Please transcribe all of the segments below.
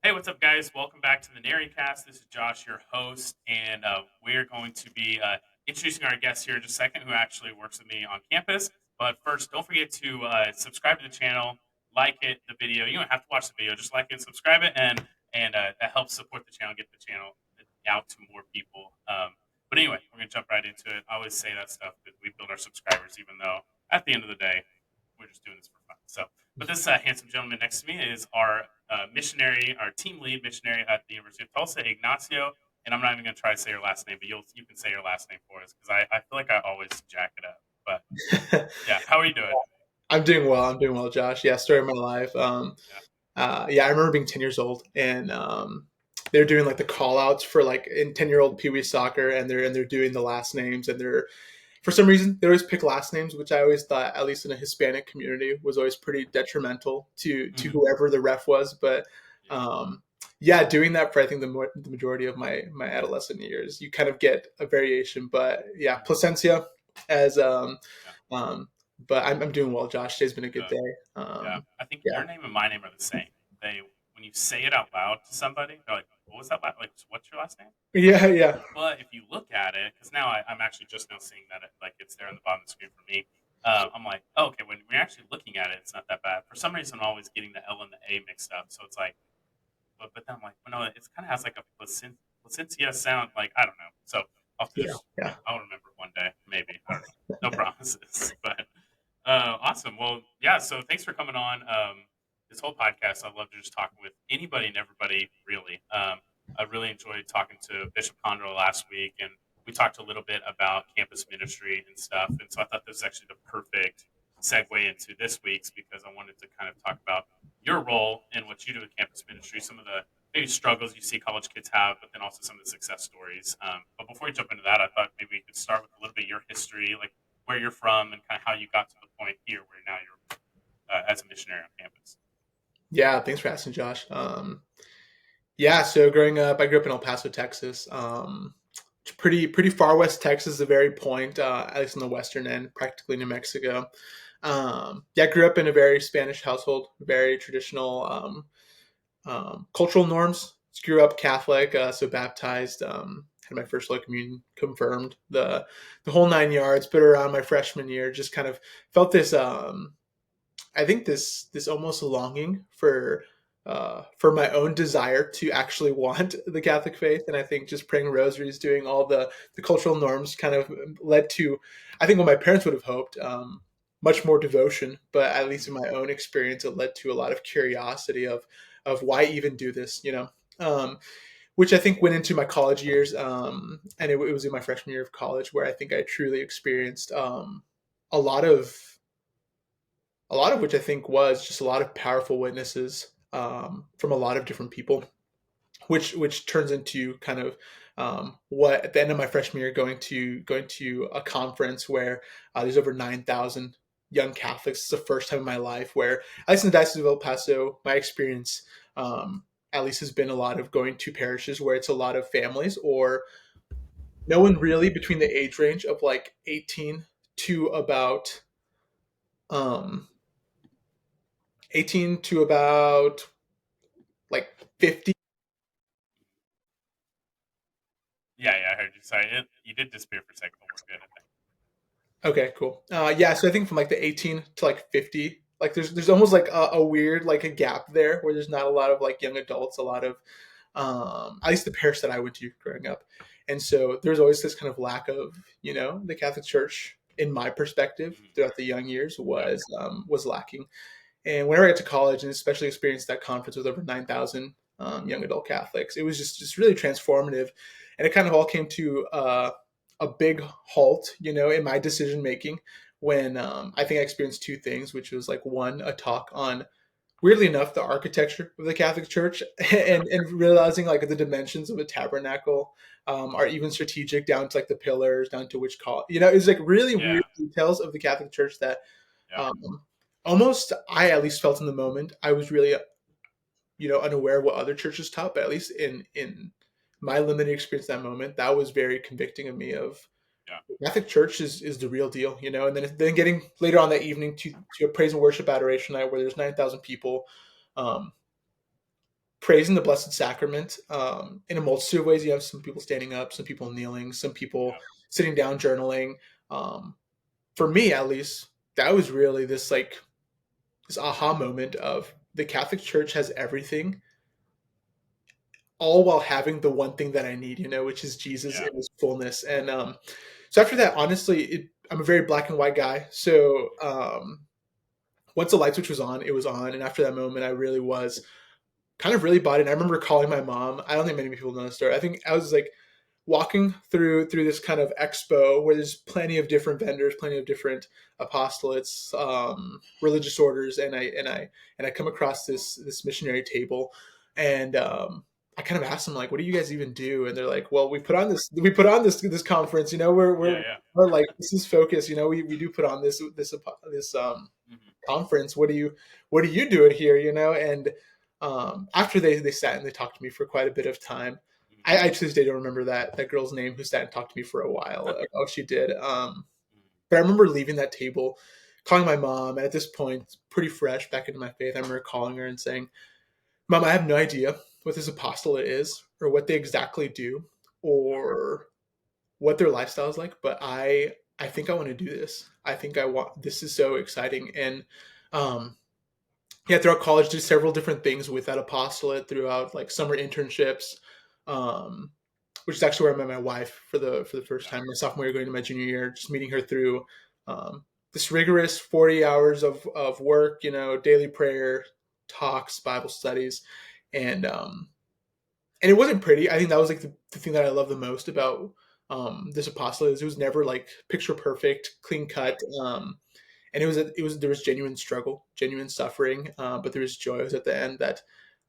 Hey, what's up, guys? Welcome back to the Cast. This is Josh, your host, and we're going to be introducing our guest here in just a second, who actually works with me on campus. But first, don't forget to subscribe to the channel, like the video. You don't have to watch the video; just like it, subscribe it, and that helps support the channel, get the channel out to more people. But anyway, we're gonna jump right into it. I always say that stuff that we build our subscribers, even though at the end of the day, we're just doing this for fun. So, but this handsome gentleman next to me is our missionary, our team lead missionary at the University of Tulsa, Ignacio. And I'm not even going to try to say your last name, but you can say your last name for us because I feel like I always jack it up. But yeah, how are you doing? I'm doing well. I'm doing well, Josh. Yeah, story of my life. Yeah. Yeah, I remember being 10 years old, and they're doing like the call outs for like in 10-year-old Pee Wee soccer, and they're doing the last names, and they're for some reason they always pick last names, which I always thought, at least in a Hispanic community, was always pretty detrimental to Mm-hmm. whoever the ref was. But Yeah. um, yeah, doing that for I think the majority of my adolescent years, you kind of get a variation. But yeah, Mm-hmm. Placencia as Yeah. um, but I'm doing well, Josh. Today's been a good Good. day. Yeah. I think Yeah, your name and my name are the same. They When you say it out loud to somebody, they're like, "What was that? Like, what's your last name?" yeah, yeah, But if you look at it, because now I'm actually just now seeing that it's there on the bottom of the screen for me. I'm like, oh, okay, when we're actually looking at it, it's not that bad. For some reason, I'm always getting the L and the A mixed up. So it's like, but then I'm like, well, no, it kind of has like a placencia sound. Like, I don't know. So I'll have to yeah, just, yeah. I'll remember one day, maybe. I don't know. No promises. But awesome. Well, yeah. So thanks for coming on. This whole podcast, I'd love to just talk with anybody and everybody, really. I really enjoyed talking to Bishop Condro last week, and we talked a little bit about campus ministry and stuff. And so I thought this was actually the perfect segue into this week's because I wanted to kind of talk about your role and what you do in campus ministry, some of the maybe struggles you see college kids have, but then also some of the success stories. But before we jump into that, I thought maybe we could start with a little bit of your history, like where you're from and kind of how you got to the point here where now you're as a missionary on campus. Yeah, thanks for asking, Josh. Yeah, so growing up, I grew up in El Paso, Texas. Pretty far west Texas, the very point, at least on the western end, practically New Mexico. Yeah, I grew up in a very Spanish household, very traditional cultural norms. Grew up Catholic, so baptized. Had my first Holy Communion confirmed, the whole 9 yards. But around my freshman year, just kind of felt this. I think this almost longing for my own desire to actually want the Catholic faith, and I think just praying rosaries, doing all the cultural norms, kind of led to, I think, what my parents would have hoped, much more devotion. But at least in my own experience, it led to a lot of curiosity of why even do this, which I think went into my college years, and it was in my freshman year of college where I think I truly experienced a lot of a lot of which I think was just a lot of powerful witnesses from a lot of different people, which turns into kind of what at the end of my freshman year going to a conference where there's over 9,000 young Catholics. It's the first time in my life where, at least in the Diocese of El Paso, my experience at least has been a lot of going to parishes where it's a lot of families or no one really between the age range of like 18 to about um, 18 to about like 50. Yeah, yeah, I heard you. Sorry, you did disappear for a second, but we're good, I think. Okay, cool. Yeah, so I think from like the 18 to like 50, like there's almost like a weird like a gap there where there's not a lot of like young adults, a lot of at least the parish that I went to growing up. And so there's always this kind of lack of, the Catholic Church in my perspective Mm-hmm. throughout the young years Yeah, was lacking. And whenever I got to college and especially experienced that conference with over 9,000 young adult Catholics, it was just really transformative. And it kind of all came to a big halt, in my decision making when I think I experienced two things, which was like one, a talk on, weirdly enough, the architecture of the Catholic Church and realizing like the dimensions of a tabernacle are even strategic down to like the pillars, down to which call, it's like really weird yeah, details of the Catholic Church that yeah. um, almost I at least felt in the moment I was really unaware of what other churches taught, but at least in my limited experience in that moment, that was very convicting of me of Yeah. Catholic Church is the real deal, and then getting later on that evening to a praise and worship adoration night where there's 9,000 people, um, praising the Blessed Sacrament in a multitude of ways. You have some people standing up, some people kneeling, some people Yeah. sitting down journaling. Um, for me, at least, that was really this like this aha moment of the Catholic Church has everything, all while having the one thing that I need, which is Jesus Yeah. in his fullness. And so after that, honestly, I'm a very black and white guy. So once the light switch was on, it was on. And after that moment, I really was kind of really bought in. I remember calling my mom. I don't think many people know the story. I think I was like walking through this kind of expo where there's plenty of different vendors, plenty of different apostolates, religious orders, and I come across this missionary table, and I kind of asked them like, "What do you guys even do?" And they're like, "Well, we put on this conference. Yeah. We're like this is focus. We do put on this Hmm. conference. What are you doing here? And after they sat and they talked to me for quite a bit of time. I to this day don't remember that girl's name who sat and talked to me for a while. Oh, she did. But I remember leaving that table, calling my mom, and at this point, pretty fresh back into my faith. I remember calling her and saying, "Mom, I have no idea what this apostolate is, or what they exactly do, Yeah. or what their lifestyle is like, but I think I want to do this. I think I want this is so exciting." And um, yeah, throughout college, did several different things with that apostolate throughout like summer internships, um, which is actually where I met my wife for the first Yeah. time. My sophomore year, going to my junior year, just meeting her through this rigorous 40 hours of work, daily prayer, talks, Bible studies, and and it wasn't pretty. I think that was like the thing that I love the most about this apostolate is it was never like picture perfect, clean Yeah. cut. And it was there was genuine struggle, genuine suffering, but there was joy. It was at the end that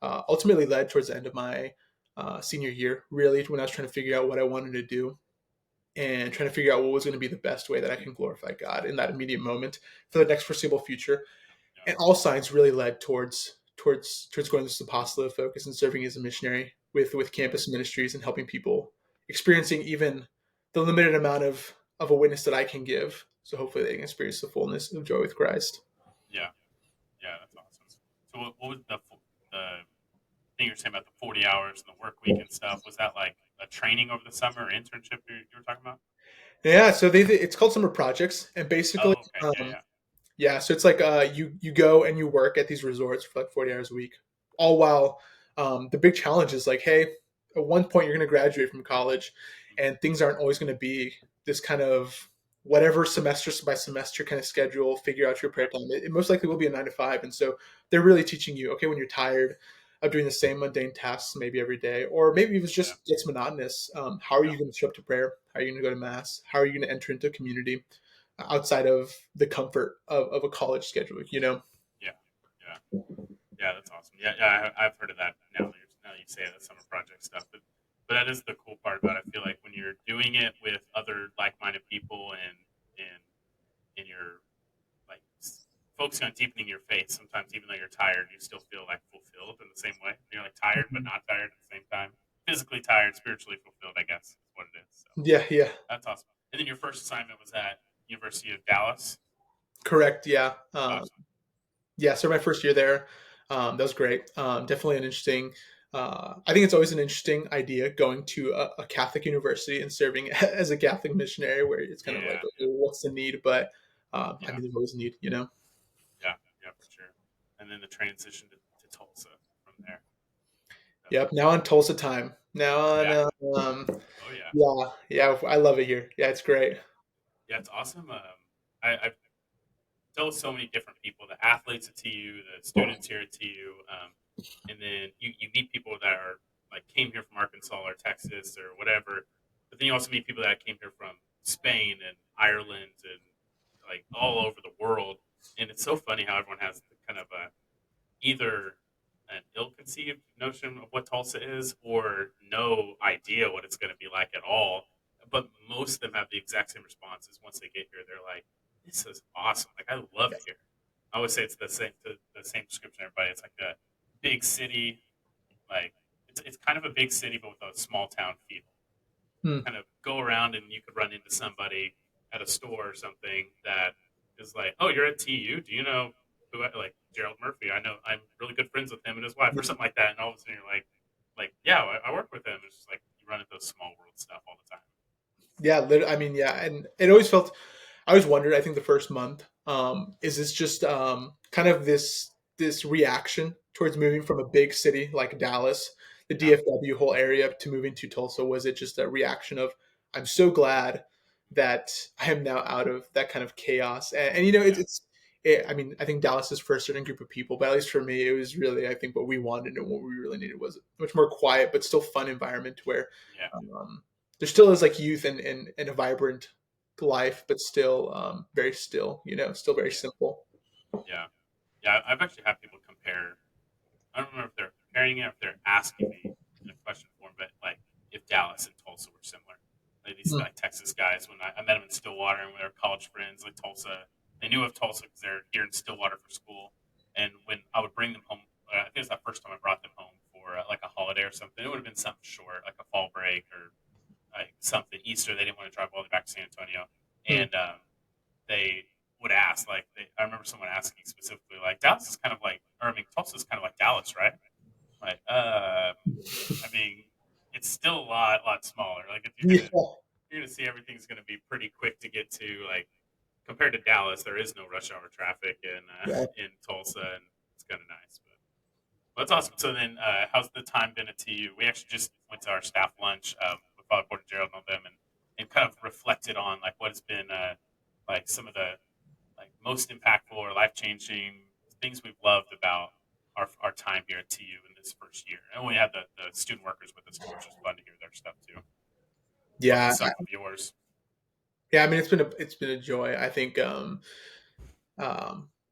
ultimately led towards the end of my senior year, really, when I was trying to figure out what I wanted to do and trying to figure out what was going to be the best way that I can glorify God in that immediate moment for the next foreseeable future. Yeah. And all signs really led towards going this apostolate focus and serving as a missionary with campus ministries and helping people experiencing even the limited amount of a witness that I can give. So hopefully they can experience the fullness of joy with Christ. Yeah. Yeah. That's awesome. So what was the thing you're saying about the 40 hours and the work week and stuff? Was that like a training over the summer or internship you were talking about? Yeah, so it's called summer projects, and basically, Oh, okay. Yeah. Yeah. yeah, so it's like you go and you work at these resorts for like 40 hours a week, all while the big challenge is like, hey, at one point you're going to graduate from college, Mhm. and things aren't always going to be this kind of whatever semester by semester kind of schedule. Figure out your prayer Yeah. time. It most likely will be a 9 to 5, and so they're really teaching you, okay, when you're tired of doing the same mundane tasks maybe every day, or maybe if it's Yeah. just gets monotonous. How are Yeah. you going to show up to prayer? How are you going to go to mass? How are you going to enter into community outside of the comfort of a college schedule? Yeah. Yeah. Yeah. That's awesome. Yeah. Yeah. I've heard of that now you say the summer project stuff, but that is the cool part about it. I feel like when you're doing it with other like-minded people and in your like focusing on deepening your faith. Sometimes, even though you're tired, you still feel like fulfilled in the same way. You're like tired, but Mhm. not tired at the same time. Physically tired, spiritually fulfilled. I guess is what it is. So Yeah, yeah, that's awesome. And then your first assignment was at University of Dallas. correct. Yeah, Awesome. yeah. So my first year there, that was great. Definitely an interesting. I think it's always an interesting idea going to a Catholic university and serving as a Catholic missionary, where it's kind of like, Yeah, okay, what's the need? But I yeah, mean, there's always a need. yeah, yeah, for sure. And then the transition to Tulsa from there. That's Yep. Now on Tulsa time. Now on. yeah. Oh yeah, Yeah, yeah. I love it here. Yeah, it's great. yeah. It's awesome. I've dealt with so many different people, the athletes at TU, the students here at TU, and then you meet people that are like came here from Arkansas or Texas or whatever, but then you also meet people that came here from Spain and Ireland and like all over the world, and it's so funny how everyone has kind of a either an ill-conceived notion of what Tulsa is or no idea what it's going to be like at all. But most of them have the exact same responses once they get here. They're like, "This is awesome! Like I love Yeah. it here." I always say it's the same description. Everybody, it's like a big city. Like it's kind of a big city, but with a small town feel. Hmm. Kind of go around and you could run into somebody at a store or something that is like, "Oh, you're at TU? Do you know who like Gerald Murphy. I know I'm really good friends with him and his wife, or something like that. And all of a sudden you're like yeah, I work with him. It's just like you run into those small world stuff all the time. Yeah, I mean, yeah, and it always felt. I always wondered. I think the first month, is this just kind of this reaction towards moving from a big city like Dallas, the Yeah, DFW whole area, to moving to Tulsa? Was it just a reaction of I'm so glad that I am now out of that kind of chaos? And yeah, I mean, I think Dallas is for a certain group of people, but at least for me, it was really I think what we wanted and what we really needed was a much more quiet but still fun environment where yeah, um, there still is like youth and a vibrant life, but still very still, still very yeah, simple. yeah, yeah. I've actually had people compare. I don't remember if they're comparing it or if they're asking me in a question form, but like if Dallas and Tulsa were similar. Like these Mm, like Texas guys, when I met them in Stillwater and we were college friends, like Tulsa, they knew of Tulsa because they're here in Stillwater for school. And when I would bring them home, I think it was that first time I brought them home for like a holiday or something. It would have been something short, like a fall break or like something Easter. They didn't want to drive all the way back to San Antonio, mm. and they would ask like I remember someone asking specifically like Dallas is kind of like, or I mean Tulsa is kind of like Dallas, right? Like, I mean, it's still a lot smaller. Like, if Yeah, you're gonna see everything's gonna be pretty quick to get to. Like, compared to Dallas, there is no rush hour traffic yeah. in Tulsa, and it's kind of nice. But well, that's awesome. So then, how's the time been at TU? We actually just went to our staff lunch with Father Porter Gerald and all them, and kind of reflected on like what has been like some of the like most impactful or life changing things we've loved about our time here at TU in this first year. And we had the student workers with us too, which was fun to hear their stuff too. What Yeah, was some of yours? yeah. I mean, it's been a joy. I think, um,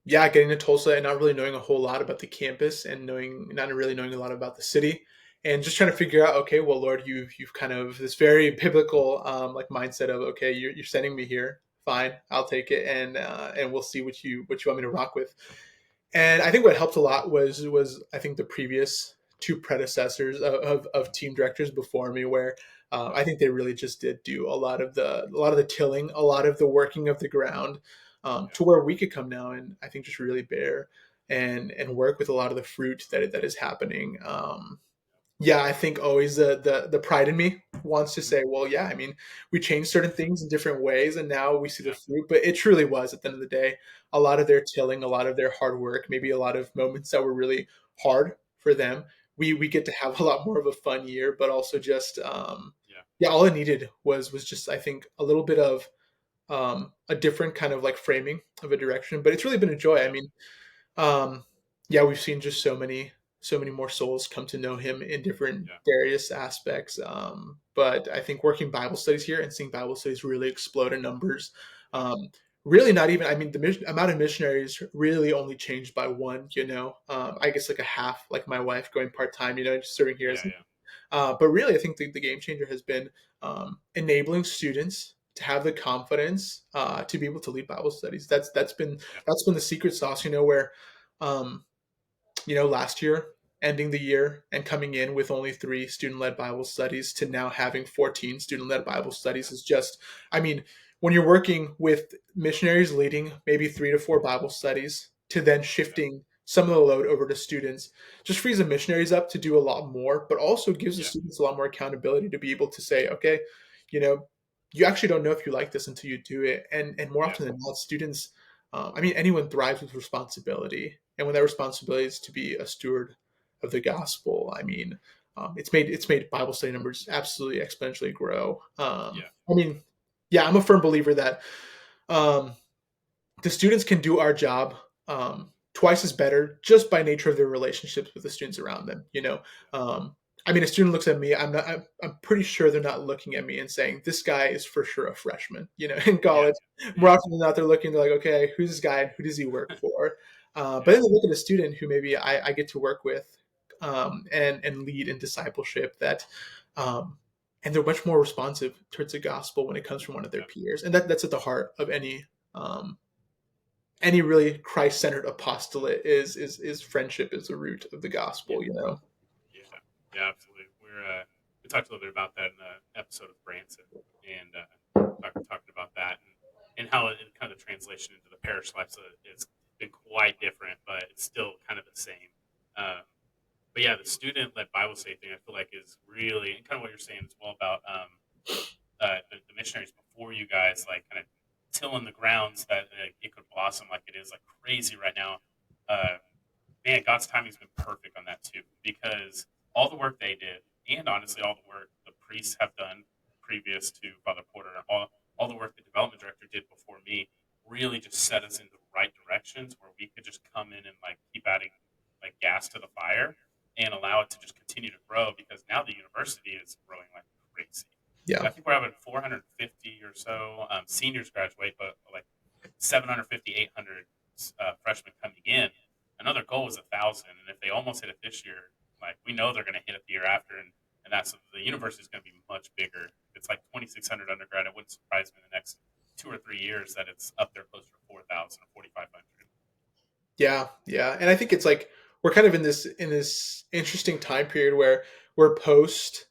yeah, getting to Tulsa and not really knowing a whole lot about the campus and not really knowing a lot about the city, and just trying to figure out, okay, well, Lord, you've kind of this very biblical like mindset of, okay, you're sending me here, fine, I'll take it, and we'll see what you want me to rock with. And I think what helped a lot was I think the previous two predecessors of team directors before me, where I think they really just did do a lot of the tilling, a lot of the working of the ground, Yeah, to where we could come now and I think just really bear and work with a lot of the fruit that is happening. Yeah, I think always the pride in me wants to mm-hmm. say, well, yeah, I mean, we changed certain things in different ways, and now we see the Yeah, fruit. But it truly was at the end of the day, a lot of their tilling, a lot of their hard work, maybe a lot of moments that were really hard for them. We get to have a lot more of a fun year, but also just yeah, yeah, all it needed was just I think a little bit of a different kind of like framing of a direction. But it's really been a joy. I yeah, mean, um, yeah, we've seen just so many more souls come to know him in different yeah, various aspects. But I think working Bible studies here and seeing Bible studies really explode in numbers. yeah, Um, really not even, I mean, the amount of missionaries really only changed by one, I guess like a half, like my wife going part-time, just serving here as yeah, yeah, but really, I think the game changer has been enabling students to have the confidence to be able to lead Bible studies. yeah, That's been the secret sauce. Where um, last year, ending the year and coming in with only 3 student-led Bible studies to now having 14 student-led Bible studies yeah, is just, I mean, when you're working with missionaries leading maybe 3 to 4 Bible studies to then yeah, shifting some of the load over to students just frees the missionaries up to do a lot more, but also gives the yeah, students a lot more accountability to be able to say, okay, you know, you actually don't know if you like this until you do it. And more yeah, often than not, students, I mean, anyone thrives with responsibility, and when that responsibility is to be a steward of the gospel, I mean, it's made Bible study numbers absolutely exponentially grow. yeah, I mean, yeah, I'm a firm believer that um, the students can do our job twice as better just by nature of their relationships with the students around them. Um, I mean, a student looks at me. I'm pretty sure they're not looking at me and saying this guy is for sure a freshman. In yeah, college, more yeah, often than not, they're looking. They're like, okay, who's this guy? And who does he work for? But yeah, then they look at a student who maybe I get to work with and lead in discipleship that. And they're much more responsive towards the gospel when it comes from one of their yeah, peers, and that's at the heart of um, any really Christ-centered apostolate is friendship is the root of the yeah, gospel. yeah, yeah, absolutely. We talked a little bit about that in the episode of Branson, and talking about that and how it kind of translation into the parish life. So it's been quite different, but it's still kind of the same. Um, but yeah, the student led Bible study thing I feel like is really and kind of what you're saying as well about the missionaries before you guys, like kind of tilling the grounds that it could blossom like it is like crazy right now. Uh, Man, God's timing's been perfect on that too, because all the work they did, and honestly, all the work the priests have done previous to Father Porter, all the work the development director did before me, really just set us in the right directions where we could just come in and like keep adding like gas to the fire and allow it to just continue to grow because now the university is growing like crazy. Yeah. I think we're having 450 or so seniors graduate, but like 750, 800 freshmen coming in. Another goal was 1,000, and if they almost hit it this year, like we know they're going to hit it the year after, and that's the university is going to be much bigger. It's like 2,600 undergrad. It wouldn't surprise me in the next 2 or 3 years that it's up there closer to 4,000 or 4,500. Yeah, yeah. And I think it's like we're kind of in this interesting time period where we're post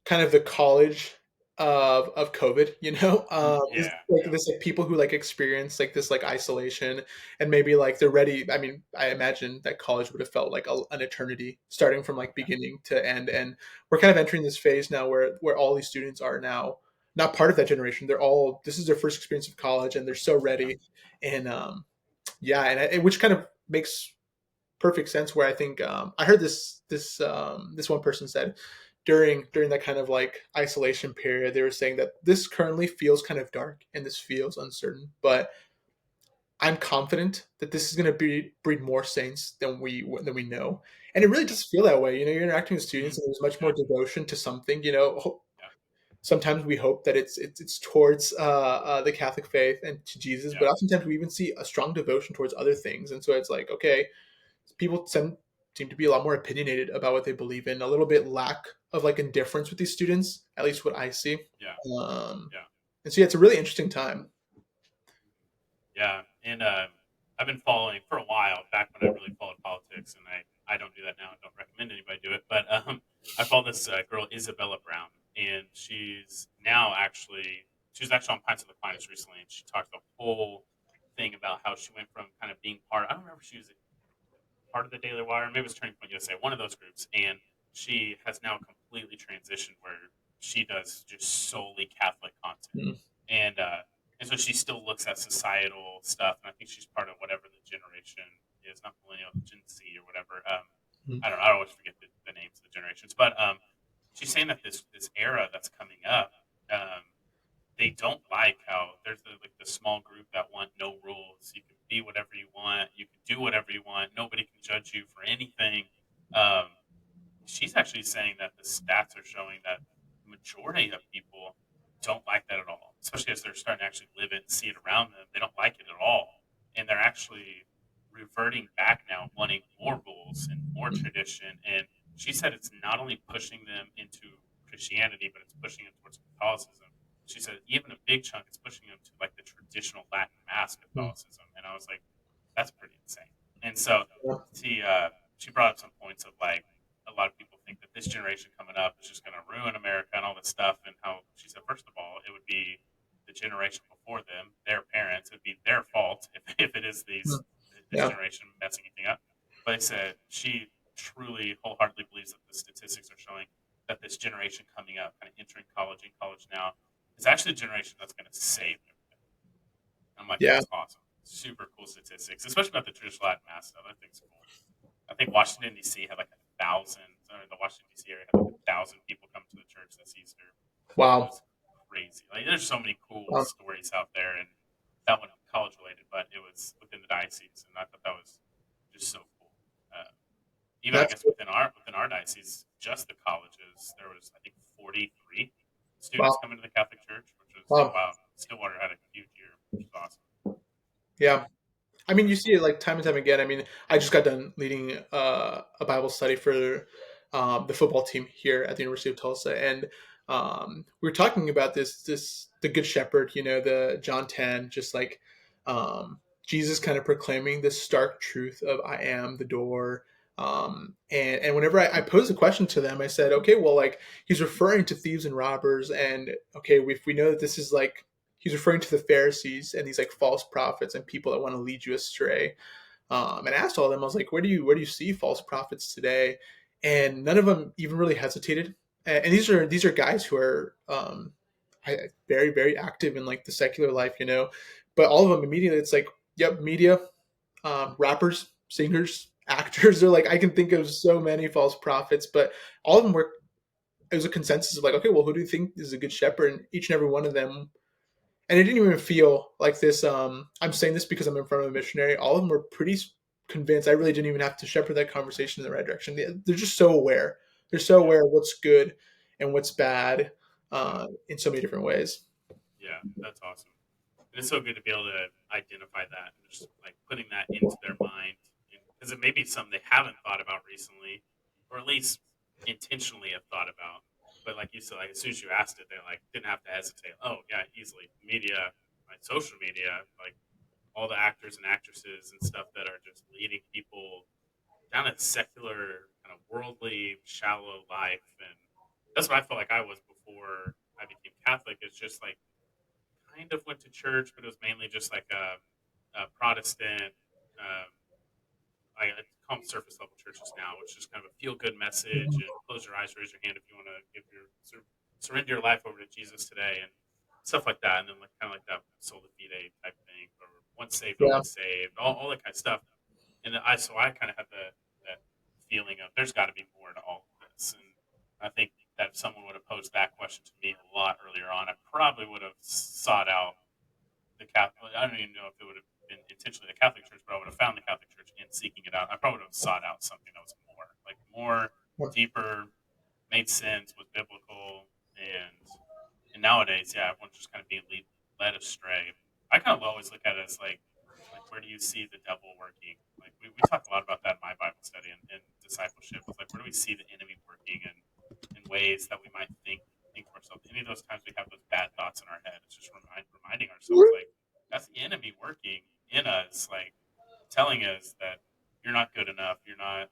kind of the college of COVID, you know? This Yeah, like yeah, this like people who like experience like this like isolation and maybe like they're ready. I mean, I imagine that college would have felt like an eternity starting from like yeah, beginning to end. And we're kind of entering this phase now where all these students are now not part of that generation. They're all this is their first experience of college and they're so yeah, ready. And yeah, and which kind of makes perfect sense. Where I think I heard this one person said during that kind of like isolation period, they were saying that this currently feels kind of dark and this feels uncertain, but I'm confident that this is going to be breed more saints than we know, and it really yeah, does feel that way. You know, you're interacting with students, mm, and there's much more yeah, devotion to something. You know, yeah, sometimes we hope that it's towards the Catholic faith and to Jesus, yeah, but oftentimes we even see a strong devotion towards other things, and so it's like okay, people seem to be a lot more opinionated about what they believe in, a little bit lack of like indifference with these students, at least what I see. yeah, Um, yeah. and so yeah, it's a really interesting time. Yeah, and I've been following for a while. Back when I really followed politics, and I don't do that now. I don't recommend anybody do it. But I follow this girl Isabella Brown, and she was actually on Pints of the Finest recently, and she talked the whole thing about how she went from kind of being part. I don't remember if she was part of the Daily Wire, maybe it was Turning Point USA, one of those groups, and she has now completely transitioned where she does just solely Catholic content, Mm, and uh, and so she still looks at societal stuff, and I think she's part of whatever the generation is, not millennial, Gen Z or whatever. mm, I don't know. I always forget the names of the generations, but she's saying that this era that's coming up, um, they don't like how there's the small group that want no rules. You can be whatever you want. You can do whatever you want. Nobody can judge you for anything. Um, she's actually saying that the stats are showing that the majority of people don't like that at all, especially as they're starting to actually live it and see it around them. They don't like it at all. And they're actually reverting back now, wanting more rules and more mm, tradition. And she said it's not only pushing them into Christianity, but it's pushing them towards Catholicism. She said even a big chunk is pushing them to like the traditional Latin Mass mm. Catholicism. And I was like, that's pretty insane. And so Yeah. she she brought up some points of like a lot of people think that this generation coming up is just going to ruin America and all this stuff. And how she said, first of all, it would be the generation before them, their parents, it would be their fault if it is Mm. this Yeah. generation messing anything up. But they said she truly wholeheartedly believes that the statistics are showing that this generation coming up, kind of entering college and college now, is actually a generation that's going to save everything. I'm like, Yeah. that's awesome. Super cool statistics, especially about the traditional Latin mass stuff. I think it's cool. I think Washington D.C. had like 1,000, or the Washington D.C. area had like 1,000 people come to the church this Easter. It Wow. was crazy. Like, there's so many cool Um, stories out there, and that one college related, but it was within the diocese, and I thought that was just so cool. Even I that's guess within our diocese, just the colleges, there was I think 43 students wow. coming to the Catholic Church, which was Wow. wow. Stillwater had a huge year, which was awesome. Yeah. I mean, you see it like time and time again. I mean, I just got done leading a Bible study for the football team here at the University of Tulsa, and we were talking about this the Good Shepherd, you know, the John 10, just like Jesus kind of proclaiming this stark truth of I am the door. And whenever I posed a question to them, I said, okay, well, like he's referring to thieves and robbers, and okay, we know that this is like he's referring to the Pharisees and these like false prophets and people that want to lead you astray. And I asked all of them, I was like, where do you see false prophets today? And none of them even really hesitated. And these are guys who are very very active in like the secular life, But all of them immediately, it's like, yep, media, rappers, singers, actors. They're like, I can think of so many false prophets, but all of them were. It was a consensus of like, okay, well, who do you think is a good shepherd? And each and every one of them, and it didn't even feel like this. I'm saying this because I'm in front of a missionary. All of them were pretty convinced. I really didn't even have to shepherd that conversation in the right direction. They're just so aware. They're so Yeah. aware of what's good and what's bad Yeah. in so many different ways. Yeah. That's awesome. And it's so good to be able to identify that and just like putting that into their mind, because it may be something they haven't thought about recently, or at least intentionally have thought about. But like you said, like as soon as you asked it, they like didn't have to hesitate. Oh yeah, easily media, like social media, like all the actors and actresses and stuff that are just leading people down a secular kind of worldly, shallow life, and that's what I felt like I was before I became Catholic. It's just like kind of went to church, but it was mainly just like a Protestant. Um, I call them surface level churches now, which is kind of a feel good message Mhm. and close your eyes, raise your hand if you want to give surrender your life over to Jesus today and stuff like that. And then like kind of like that sola fide type thing, or once saved, Yeah, always saved, all that kind of stuff. And I kind of had that feeling of there's got to be more to all of this. And I think that if someone would have posed that question to me a lot earlier on, I probably would have sought out the Catholic. I don't even know if it would have been intentionally the Catholic Church, but I would have found the Catholic Church in seeking it out. I probably would have sought out something that was more deeper, made sense, was biblical, and nowadays, yeah, everyone's just kind of being led astray. I kind of always look at it as like where do you see the devil working? Like we talk a lot about that in my Bible study and discipleship. It's like where do we see the enemy working in ways that we might think to ourselves. Any of those times we have those bad thoughts in our head, it's just reminding ourselves like that's the enemy working in us, like telling us that you're not good enough, you're not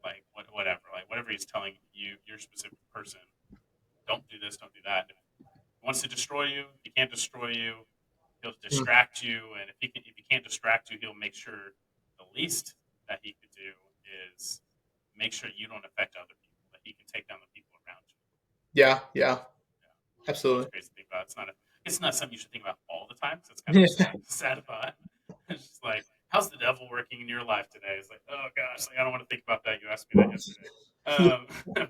like whatever, like whatever he's telling you, your specific person. Don't do this, don't do that. And if he wants to destroy you, he can't destroy you. He'll mm, distract you, and if he can't distract you, he'll make sure the least that he could do is make sure you don't affect other people. That he can take down the people around you. yeah, yeah, Yeah, it's always absolutely. crazy to think about. It's not something you should think about all the time. So it's kind of Yeah, a sad thought. It's just like, how's the devil working in your life today? It's like, oh gosh, like I don't want to think about that. You asked me that yesterday.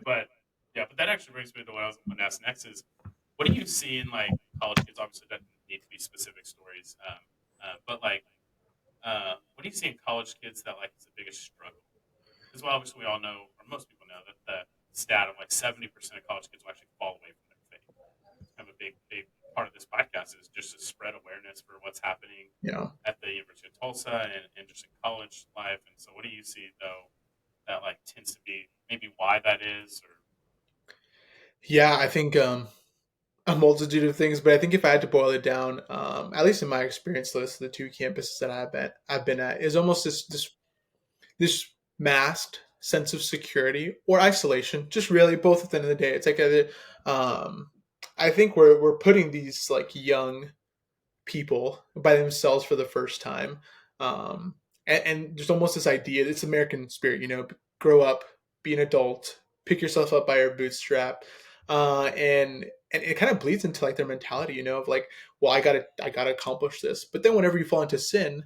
But yeah, but that actually brings me to what I was going to ask next is, what do you see in like college kids? Obviously, that need to be specific stories. But like, what do you see in college kids that like is the biggest struggle? Because well, obviously we all know, or most people know, that the stat of like 70% of college kids will actually fall away from their faith. Kind of a big part of this podcast is just to spread awareness for what's happening yeah, at the University of Tulsa and just in college life. And so, what do you see though that like tends to be maybe why that is, or yeah. I think a multitude of things, but I think if I had to boil it down, at least in my experience, list the two campuses that I've been at is almost this masked sense of security or isolation. Just really both at the end of the day, it's like I think we're putting these like young people by themselves for the first time, and there's almost this idea. It's American spirit, grow up, be an adult, pick yourself up by your bootstrap, and it kind of bleeds into like their mentality, of like, well, I gotta accomplish this. But then whenever you fall into sin,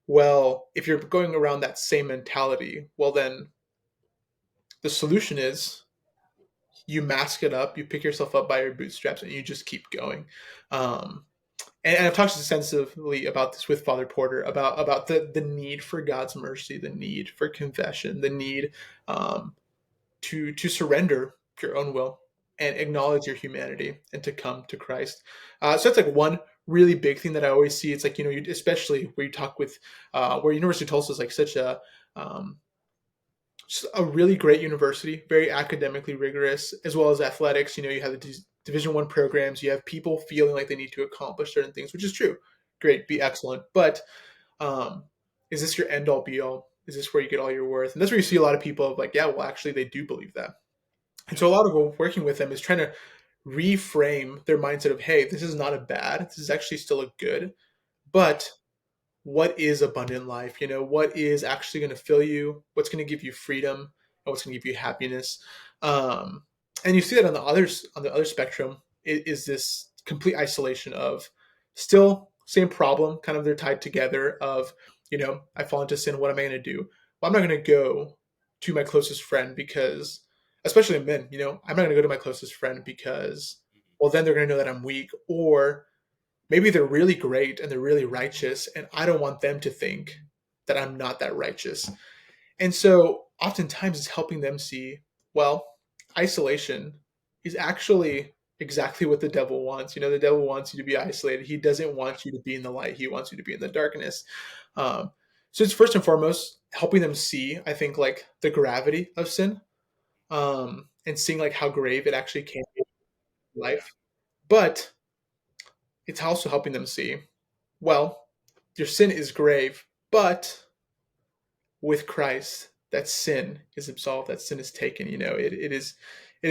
well, if you're going around that same mentality, well, then the solution is you mask it up, you pick yourself up by your bootstraps, and you just keep going. Um, and I've talked extensively about this with Father Porter about the need for God's mercy, the need for confession, the need um, to surrender your own will and acknowledge your humanity and to come to Christ. So that's like one really big thing that I always see. It's like, especially where you talk with where University of Tulsa is like such um, a really great university, very academically rigorous, as well as athletics. You have the Division I programs. You have people feeling like they need to accomplish certain things, which is true. Great, be excellent. But um, is this your end all be all? Is this where you get all your worth? And that's where you see a lot of people of like, yeah, well, actually, they do believe that. And yeah, so a lot of working with them is trying to reframe their mindset of, hey, this is not a bad, this is actually still a good, Yeah. but what is abundant life? What is actually going to fill you? What's going to give you freedom? And what's going to give you happiness? Um, and you see that on the other spectrum is this complete isolation of still same problem, kind of they're tied together of, I fall into sin. What am I going to do? Well, I'm not going to go to my closest friend because, especially men, I'm not going to go to my closest friend because, Mhm. well, then they're going to know that I'm weak, or maybe they're really great and they're really righteous, and I don't want them to think that I'm not that righteous. And so oftentimes it's helping them see, well, isolation is actually exactly what the devil wants. The devil wants you to be isolated. He doesn't Yeah. want you to be in the light. He wants you to be in the darkness. Um, so it's first and foremost helping them see, I think, like the gravity of sin, and seeing like how grave it actually can be in Yeah. life. But it's also helping them see, well, your sin is grave, but with Christ, that sin is absolved, that sin is taken. It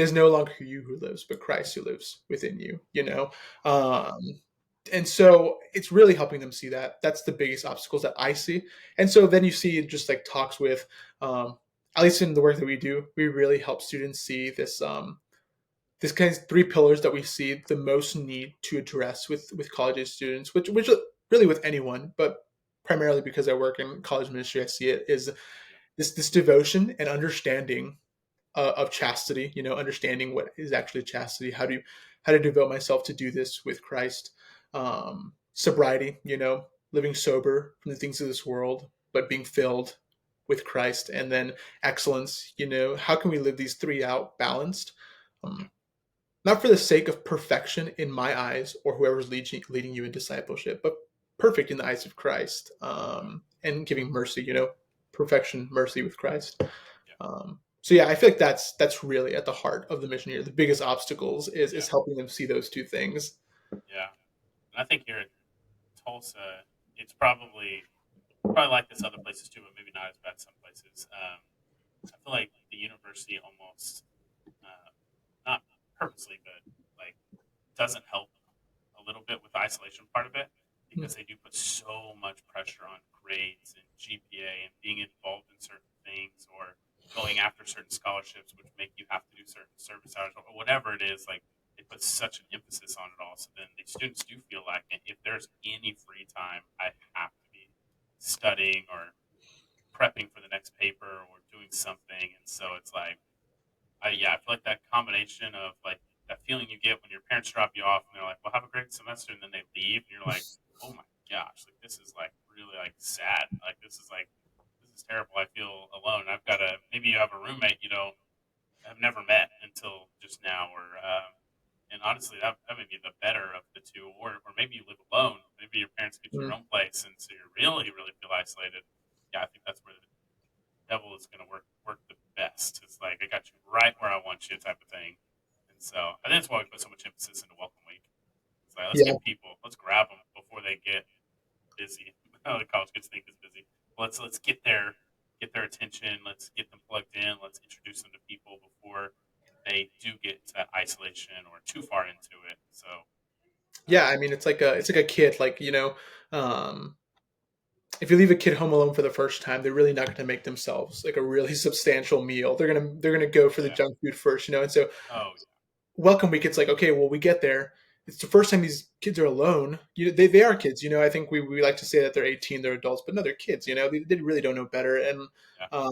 is no longer you who lives, but Christ who lives within you. Yeah. Um, and so it's really helping them see that. That's the biggest obstacles that I see. And so then you see just like talks with, at least in the work that we do, we really help students see this kind of three pillars that we see the most need to address with college age students, which really with anyone, but primarily because I work in college ministry, I see it is Yeah. this devotion and understanding of chastity. Understanding what is actually chastity, how to devote myself to do this with Christ, sobriety. Living sober from the things of this world, but being filled with Christ, and then excellence. How can we live these three out balanced? Yeah. Um, Not for the sake of perfection in my eyes or whoever's leading you in discipleship, but perfect in the eyes of Christ, and giving mercy, perfection, mercy with Christ. Yeah. So yeah, I feel like that's really at the heart of the mission here. The biggest obstacles is Yeah. is helping them see those two things. Yeah. And I think here at Tulsa, it's probably like this other places too, but maybe not as bad some places. I feel like the university almost not purposely, but like doesn't help a little bit with the isolation part of it Mm, because they do put so much pressure on grades and GPA and being involved in certain things or going after certain scholarships, which make you have to do certain service hours or whatever it is. Like they put such an emphasis on it all. So then the students do feel like if there's any free time, I have to be studying or prepping for the next paper or doing something. And so it's like, yeah, I feel like that combination of like that feeling you get when your parents drop you off and they're like, "Well, have a great semester," and then they leave, and you're like, "Oh my gosh, like this is like really like sad. Like this is terrible. I feel alone. I've got a maybe you have a roommate you don't have never met until just now, or and honestly, that may be the better of the two, or maybe you live alone. Maybe your parents get you your mm, own place, and so you really feel isolated. Yeah, I think that's where the devil is going to work the best. It's like I got you right where I want you, type of thing. And so I think that's why we put so much emphasis into Welcome Week. It's like let's yeah, get people, let's grab them before they get busy. The college kids think is busy. Let's get their attention. Let's get them plugged in. Let's introduce them to people before they do get to that isolation or too far into it. So yeah. I mean, it's like a kid. Like, if you leave a kid home alone for the first time, they're really not going to make themselves like a really substantial meal. They're gonna go for the yeah, junk food first. And so oh welcome week, it's like, okay, well, we get there, it's the first time these kids are alone. They are kids. I think we like to say that they're 18, they're adults, but no, they're kids. They really don't know better. And yeah,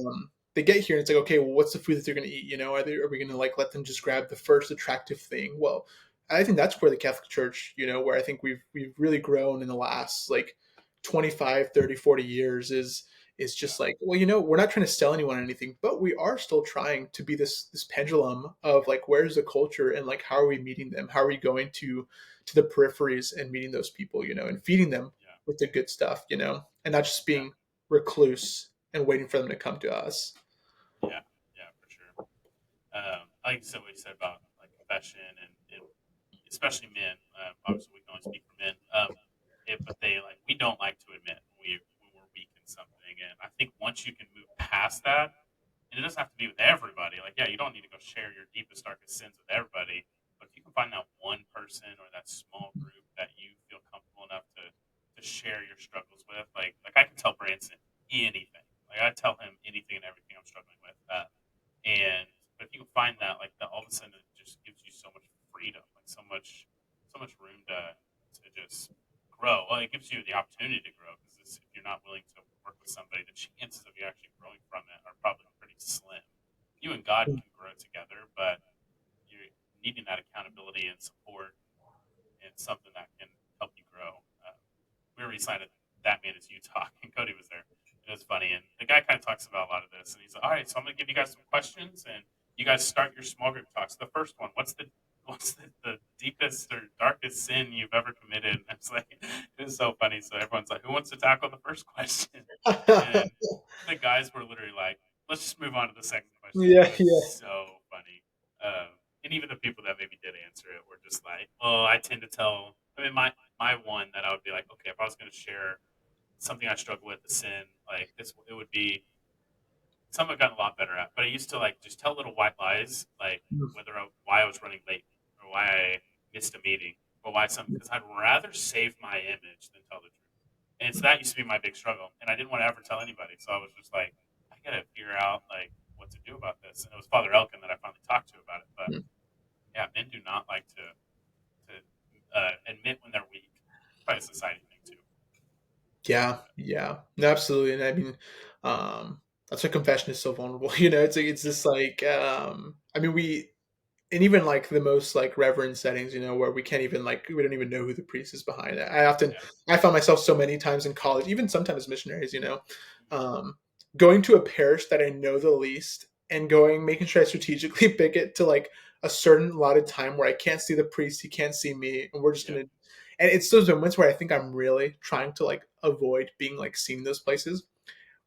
they get here and it's like, okay, well, what's the food that they're going to eat? Are we going to like let them just grab the first attractive thing? Well, I think that's where the Catholic Church, where I think we've really grown in the last like 25, 30, 40 years is yeah, just like, well, we're not trying to sell anyone anything, but we are still trying to be this pendulum of like, where's the culture, and like, how are we meeting them? How are we going to the peripheries and meeting those people, and feeding them yeah, with the good stuff, and not just yeah, being recluse and waiting for them to come to us. yeah, yeah, for sure. I like what you said about like confession and especially men. Obviously, we can only speak for men. But they like we don't like to admit when we're weak in something, and I think once you can move past that, and it doesn't have to be with everybody. Like, yeah, you don't need to go share your deepest, darkest sins with everybody. But But if you can find that one person or that small group that you feel comfortable enough to share your struggles with, like I can tell Branson anything. Like I tell him anything and everything I'm struggling with. And but if you can find that, like that, all of a sudden it just gives you so much freedom, like so much room to just grow. Well, it gives you the opportunity to grow because if you're not willing to work with somebody, the chances of you actually growing from it are probably pretty slim. You and God can grow together, but you're needing that accountability and support and something that can help you grow. We were recently at That Man Is Utah, and Cody was there. It was funny, and the guy kind of talks about a lot of this, and he's like, "All right, so I'm going to give you guys some questions, and you guys start your small group talks. The first one, what's the deepest or darkest sin you've ever committed?" And it's like, it was so funny. So everyone's like, "Who wants to tackle the first question?" And the guys were literally like, "Let's just move on to the second question." Yeah, It was yeah. so funny. And even the people that maybe did answer it were just like, "Oh, I tend to tell." I mean, my one that I would be like, okay, if I was going to share something I struggle with, the sin, like this, it would be something I've gotten a lot better at. But I used to like just tell little white lies, like why I was running late or why I missed a meeting or why something, because I'd rather save my image than tell the truth. And so that used to be my big struggle, and I didn't want to ever tell anybody. So I was just like, I gotta figure out like what to do about this. And it was Father Elkin that I finally talked to about it. But yeah, men do not like to admit when they're weak. Probably a society thing too. Yeah, yeah, no, absolutely. And I mean, that's why confession is so vulnerable. You know, it's Yeah, just like, I mean, and even like the most like reverend settings, you know, where we can't even like we don't even know who the priest is behind it. yeah, I found myself so many times in college, even sometimes missionaries, you know, mm-hmm. um, going to a parish that I know the least and going making sure I strategically pick it to like a certain allotted time where I can't see the priest, he can't see me, and we're just Yeah, gonna. And it's those moments where I think I'm really trying to like avoid being like seen in those places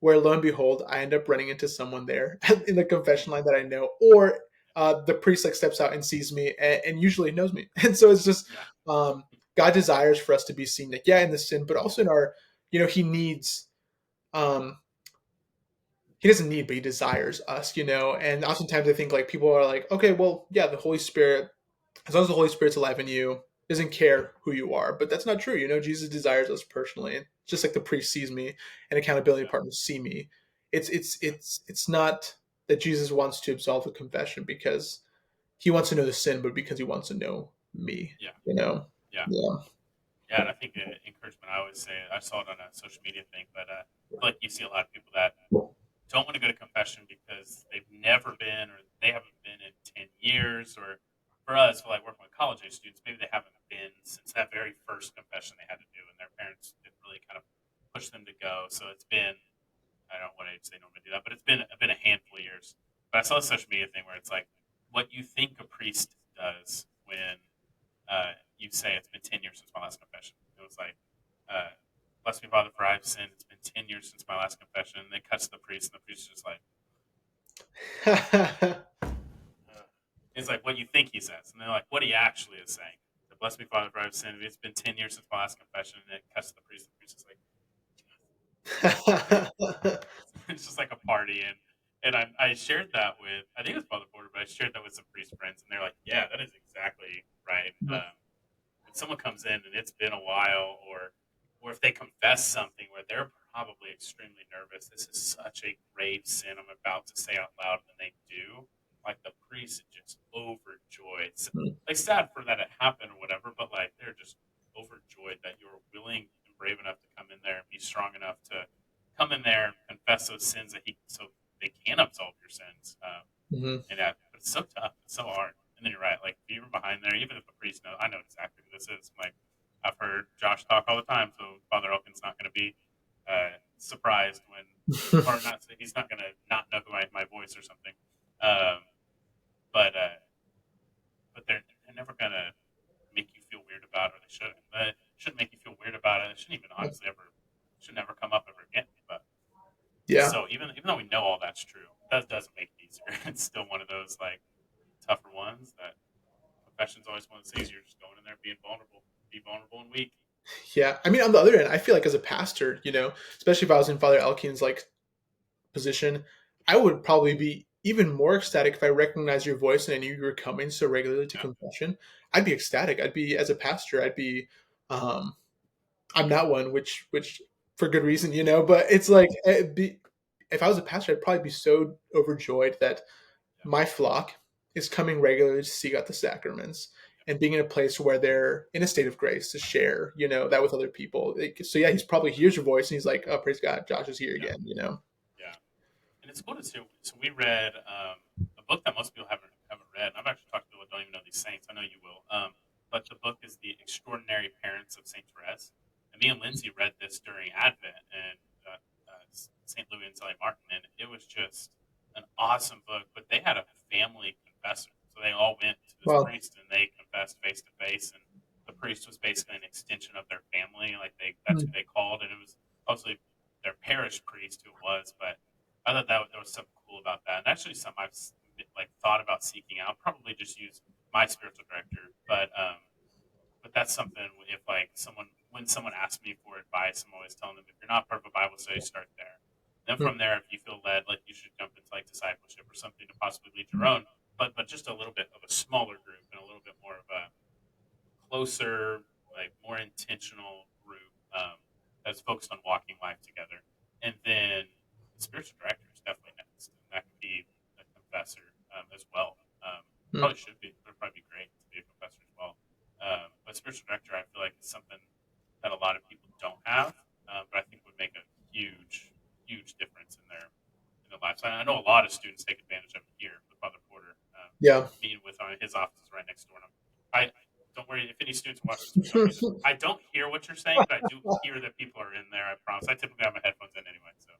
where lo and behold, I end up running into someone there in the confession line that I know, or the priest like steps out and sees me and usually knows me. And so it's just yeah, God desires for us to be seen, like yeah, in the sin, but also in our, you know, He needs. Um, he doesn't need, but he desires us, you know. And oftentimes I think like people are like, okay, well, yeah, the Holy Spirit, as long as the Holy Spirit's alive in you, doesn't care who you are. But that's not true. You know, Jesus desires us personally. And just like the priest sees me and accountability yeah, partners see me, yeah, it's not that Jesus wants to absolve a confession because he wants to know the sin, but because he wants to know me, yeah, you know? yeah. Yeah. Yeah, and I think the encouragement I always say, I saw it on a social media thing, but I feel like you see a lot of people that don't want to go to confession because they've never been or they haven't been in 10 years. Or for us, for like working with college age students, maybe they haven't been since that very first confession they had to do, and their parents didn't really kind of push them to go. So it's been, I don't know what age they normally do that, but it's been a handful of years. But I saw a social media thing where it's like what you think a priest does when you say it's been 10 years since my last confession. It was like, uh, bless me, Father, for I've sinned. It's been 10 years since my last confession. And they cuts to the priest, and the priest is just like, it's like what you think he says. And they're like, what he actually is saying. So, bless me, Father, for I've sinned. It's been 10 years since my last confession. And it cuts to the priest, and the priest is like, it's just like a party. And I shared that with, I think it was Father Porter, but I shared that with some priest friends, and they're like, yeah, that is exactly right. When someone comes in and it's been a while, or if they confess something where they're probably extremely nervous, this is such a grave sin I'm about to say out loud, and they do, like the priest is just overjoyed. Like sad for that it happened or whatever, but like they're just overjoyed that you're willing and brave enough to come in there and be strong enough to come in there and confess those sins that he so they can absolve your sins. Mhm. And but it's so tough. It's so hard. And then you're right. Like if you're behind there, even if the priest knows, I know exactly who this is. Like I've heard Josh talk all the time, so Father Elkin's not going to be surprised when, or not. He's not going to not know who my voice or something. Um, but but they're never going to make you feel weird about it. Or they shouldn't. They shouldn't make you feel weird about it. It shouldn't even honestly ever should never come up ever again. But Yeah. so even though we know all that's true, that doesn't make it easier. It's still one of those like tougher ones that confession's always one of those things you're just going in there being vulnerable, be vulnerable and weak. Yeah. I mean, on the other end, I feel like as a pastor, you know, especially if I was in Father Elkin's like position, I would probably be even more ecstatic if I recognized your voice and I knew you were coming so regularly to Yeah. confession. I'd be ecstatic. I'd be, as a pastor, I'd be, um, I'm not one, which for good reason, but it's like, if I was a pastor, I'd probably be so overjoyed that Yeah. my flock is coming regularly to seek out the sacraments Yeah. and being in a place where they're in a state of grace to share, that with other people. So yeah, he's probably hears your voice and he's like, "Oh, praise God, Josh is here Yeah. again." Yeah. And it's cool to see. So we read a book that most people haven't read. And I've actually talked to people that don't even know these saints. I know you will. But the book is The Extraordinary Parents of Saint Therese. And me and Lindsay read this during Advent and Saint Louis and Saint Martin, and it was just an awesome book. But they had a family confessor, so they all went to this Well, priest and they confessed face to face. And the priest was basically an extension of their family. Like that's who hmm, they called, and it was obviously their parish priest who it was, but I thought that there was something cool about that, and actually something I've like thought about seeking out. Probably just use my spiritual director, but that's something. If like someone when someone asks me for advice, I'm always telling them if you're not part of a Bible study, start there. Then hmm, from there, if you feel led, like you should jump into like discipleship or something to possibly lead your own, but just a little bit of a smaller group and a little bit more of a closer, like more intentional group that's focused on walking life together. And then the spiritual director is definitely next, and that could be a confessor as well. hmm, Probably should be. It would probably be great to be a confessor as well. But spiritual director, I feel like is something that a lot of people don't have, but I think would make a huge difference in their lives. I know a lot of students take advantage of it here with Father Porter. yeah. Meeting with his office is right next door. And I don't worry if any students watch this for some reason. I don't hear what you're saying, but I do hear that people are in there. I promise. I typically have my headphones in anyway. So,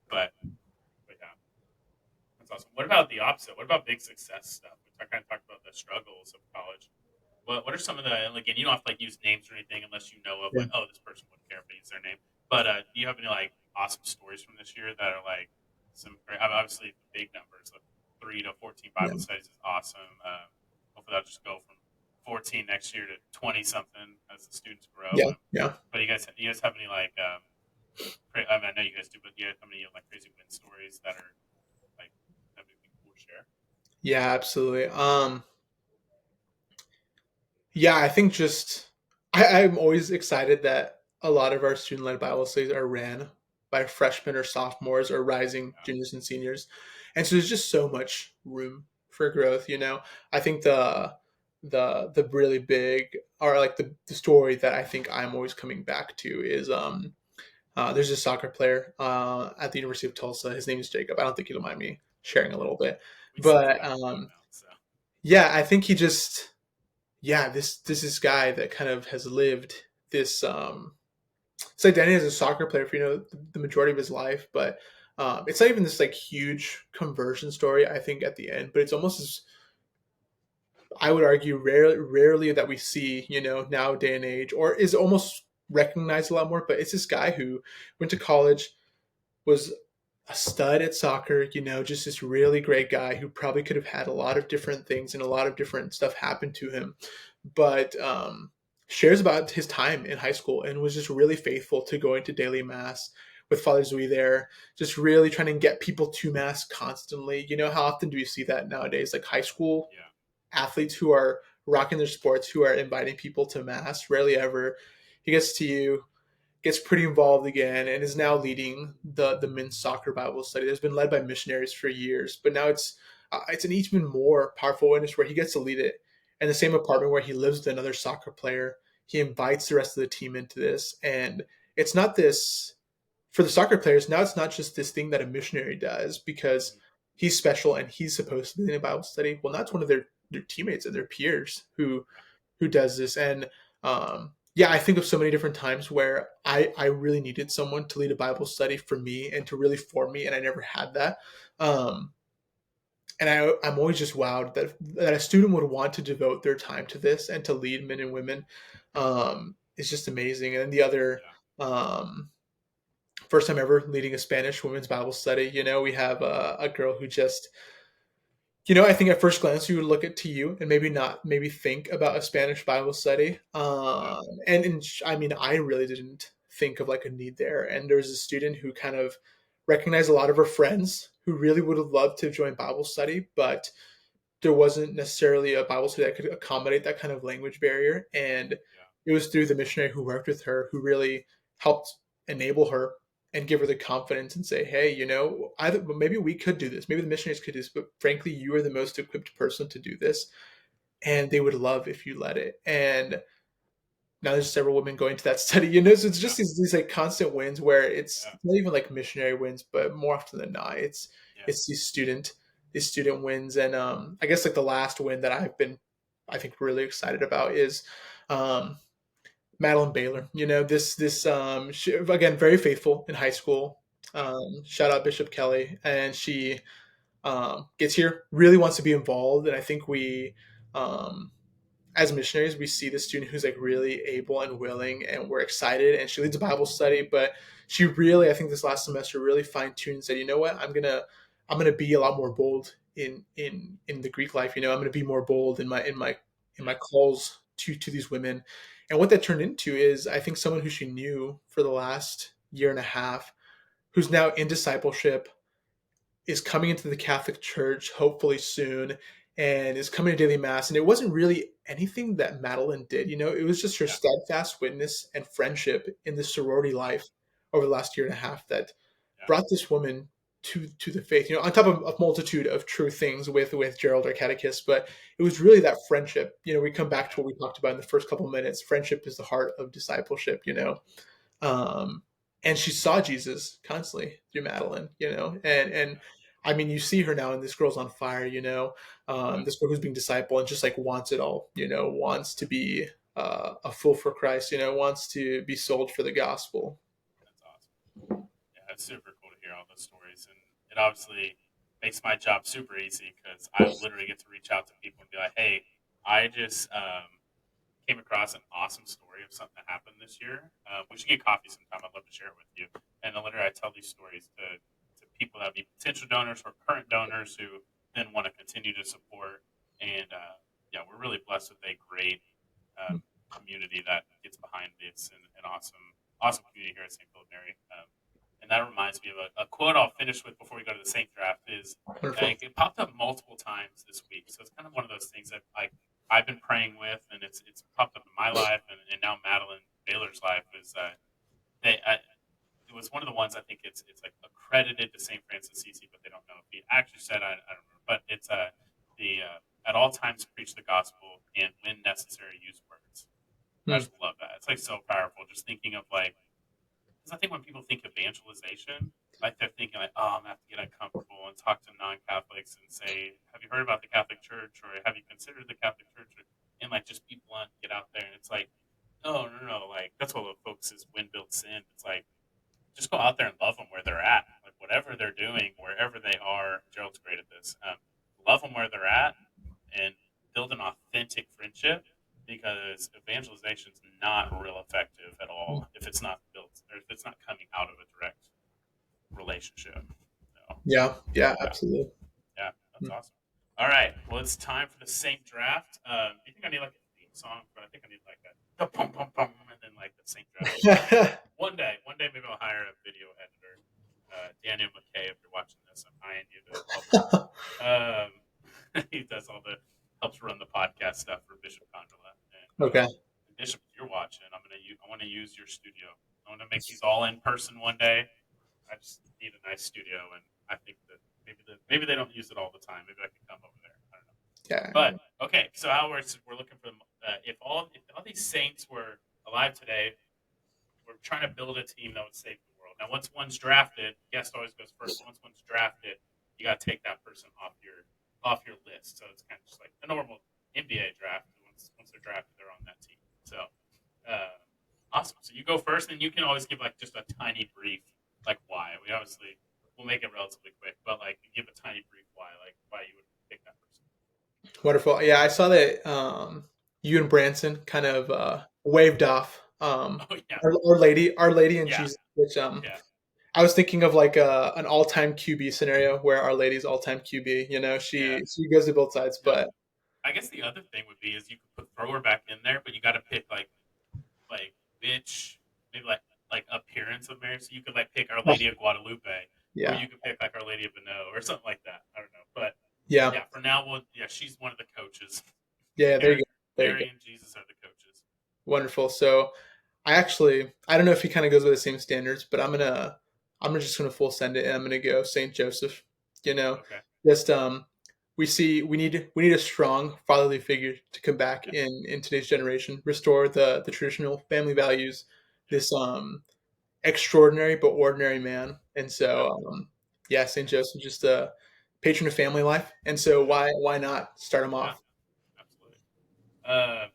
but but yeah, that's awesome. What about the opposite? What about big success stuff? We kind of talked about the struggles of college. What are some of the, and again, you don't have to like use names or anything unless you know of Yeah. like, oh, this person wouldn't care if I use their name. But do you have any like awesome stories from this year that are like some great, obviously the big numbers, like 3 to 14 Yeah. Bible studies is awesome. Hopefully that'll just go from 14 next year to 20 something as the students grow. Yeah. Yeah. But you guys have any like, I mean, I know you guys do, but do you have any like crazy win stories that are like, that would be cool to share? Yeah, absolutely. Yeah, I think I'm always excited that a lot of our student led Bible studies are ran by freshmen or sophomores or rising Yeah. juniors and seniors. And so there's just so much room for growth. I think the really big, or like the story that I think I'm always coming back to is there's a soccer player at the University of Tulsa. His name is Jacob. I don't think he'll mind me sharing a little bit. We sent him But out an email, so yeah, I think he just yeah, this guy that kind of has lived this this identity as a soccer player for the majority of his life, but it's not even this like huge conversion story. I think at the end, but it's almost as I would argue rarely that we see now day and age, or is almost recognized a lot more. But it's this guy who went to college, was a stud at soccer, just this really great guy who probably could have had a lot of different things and a lot of different stuff happen to him, but shares about his time in high school and was just really faithful to going to daily mass with Father Zui there, just really trying to get people to mass constantly. How often do you see that nowadays? Like high school yeah, athletes who are rocking their sports, who are inviting people to mass, rarely ever. He gets to you, gets pretty involved again, and is now leading the men's soccer Bible study. That's been led by missionaries for years, but now it's an even more powerful witness where he gets to lead it in the same apartment where he lives with another soccer player. He invites the rest of the team into this, and it's not this for the soccer players. Now it's not just this thing that a missionary does because mhm, he's special and he's supposed to be in a Bible study. Well, that's one of their teammates and their peers yeah, who does this. And yeah, I think of so many different times where I really needed someone to lead a Bible study for me and to really form me, and I never had that. Um, and I'm always just wowed that a student would want to devote their time to this and to lead men and women. It's just amazing. And then the other yeah, um, first time ever leading a Spanish women's Bible study, we have a girl who just I think at first glance you would look at to you and maybe think about a Spanish Bible study. yeah, And I mean, I really didn't think of like a need there. And there was a student who kind of recognized a lot of her friends who really would have loved to join Bible study, but there wasn't necessarily a Bible study that could accommodate that kind of language barrier. And Yeah. it was through the missionary who worked with her who really helped enable her and give her the confidence and say, hey, either maybe we could do this, maybe the missionaries could do this, but frankly, you are the most equipped person to do this, and they would love if you led it. And now there's several women going to that study, so it's Yeah. just these like constant wins where it's Yeah. not even like missionary wins, but more often than not Yeah. it's these student wins. And I guess like the last win that I think really excited about is um Madeline Baylor. This she, again, very faithful in high school. Yeah. Shout out Bishop Kelly. And she gets here, really wants to be involved, and I think we as missionaries, we see the student who's like really able and willing, and we're excited. And she leads a Bible study, but she really, I think, this last semester really fine tuned and said, you know what, I'm gonna be a lot more bold in the Greek life. I'm gonna be more bold in my Yeah. calls to these women. And what that turned into is, I think, someone who she knew for the last year and a half, who's now in discipleship, is coming into the Catholic Church hopefully soon, and is coming to daily mass. And it wasn't really anything that Madeline did. It was just her Yeah. steadfast witness and friendship in the sorority life over the last year and a half that Yeah. brought this woman to the faith. On top of a multitude of true things with Gerald, our catechist, but it was really that friendship. We come back to Yeah. what we talked about in the first couple of minutes. Friendship is the heart of discipleship. um, and she saw Jesus constantly through Madeline, and Yeah. I mean, you see her now, and this girl's on fire, Yeah. this girl who's being discipled and just like wants it all, wants to be a fool for Christ, wants to be sold for the gospel. That's awesome. Yeah, it's super cool to hear all those stories, and it obviously makes my job super easy because I literally get to reach out to people and be like, "Hey, I just came across an awesome story of something that happened this year. We should get coffee sometime. I'd love to share it with you." And then literally, I tell these stories to people that would be potential donors or current donors who then want to continue to support. And yeah, we're really blessed with a great community that gets behind this, and awesome community here at St. Philip Mary. And that reminds me of a quote I'll finish with before we go to the Saint draft. Is Wonderful. like it popped up multiple times this week, so it's kind of one of those things that like I've been praying with, and it's popped up in my life, and now Madeline Baylor's life is it was one of the ones. I think it's like accredited to Saint Francis Assisi, but they don't know if he actually said. I don't remember, but it's the at all times preach the gospel and when necessary use words. I Hmm. just love that. It's like so powerful. Just thinking of like, because I think when people think evangelization, like they're thinking like, oh, I'm gonna have to get uncomfortable and talk to non-Catholics and say, have you heard about the Catholic Church, or have you considered the Catholic Church, and like just be blunt, get out there. And it's like, no, no, no, like that's what folks is wind built sin. It's like just go out there and love them where they're at, like whatever they're doing, wherever they are. Gerald's great at this. Love them where they're at and build an authentic friendship, because evangelization is not real effective at all if it's not built or if it's not coming out of a direct relationship. So, Yeah, yeah, yeah, absolutely. yeah, that's Hmm. awesome. All right, well, it's time for the Saint draft. Do you think I need like a theme song? But I think I need like a pum pum pum, and then like the Saint draft music. One day, maybe I'll hire a video editor, Daniel McKay. If you're watching this, I'm hiring you to help. He does all the helps run the podcast stuff for Bishop Condola. And Okay. Bishop, if you're watching, I want to use your studio. I want to make these all in person one day. I just need a nice studio, and I think that maybe they don't use it all the time. Maybe I can come over there. I don't know. Yeah. But okay, so how we're looking for if all these saints were alive today, we're trying to build a team that would save the world. Now, once one's drafted, guest always goes first. Once one's drafted, you got to take that person off your list. So it's kind of just like the normal NBA draft. Once they're drafted, they're on that team. So uh, awesome. So you go first, and you can always give like just a tiny brief, like why. We'll make it relatively quick, but like give a tiny brief why, like why you would pick that person. Wonderful. Yeah, I saw that you and Branson kind of waved off Oh yeah, Our Lady and yeah, Jesus, which yeah, I was thinking of like an all-time QB scenario where Our Lady's all-time QB. yeah, She goes to both sides, yeah. but I guess the other thing would be is you could put thrower back in there, but you got to pick like which maybe like appearance of Mary. So you could like pick Our Lady of Guadalupe, or Yeah. you could pick like Our Lady of Minot or something like that. I don't know, but Yeah. yeah, for now, yeah, she's one of the coaches. Yeah. There you Mary, go. There you go. Mary and Jesus are the coaches. Wonderful. So I don't know if he kind of goes by the same standards, but I'm just gonna full send it, and I'm gonna go Saint Joseph. You know, Okay. just we need a strong fatherly figure to come back Yeah. in today's generation, restore the traditional family values. Yeah. This extraordinary but ordinary man, and Yeah. so yeah, Saint Joseph just a patron of family life, and so Yeah. why not start him Yeah. off? Absolutely. Uh,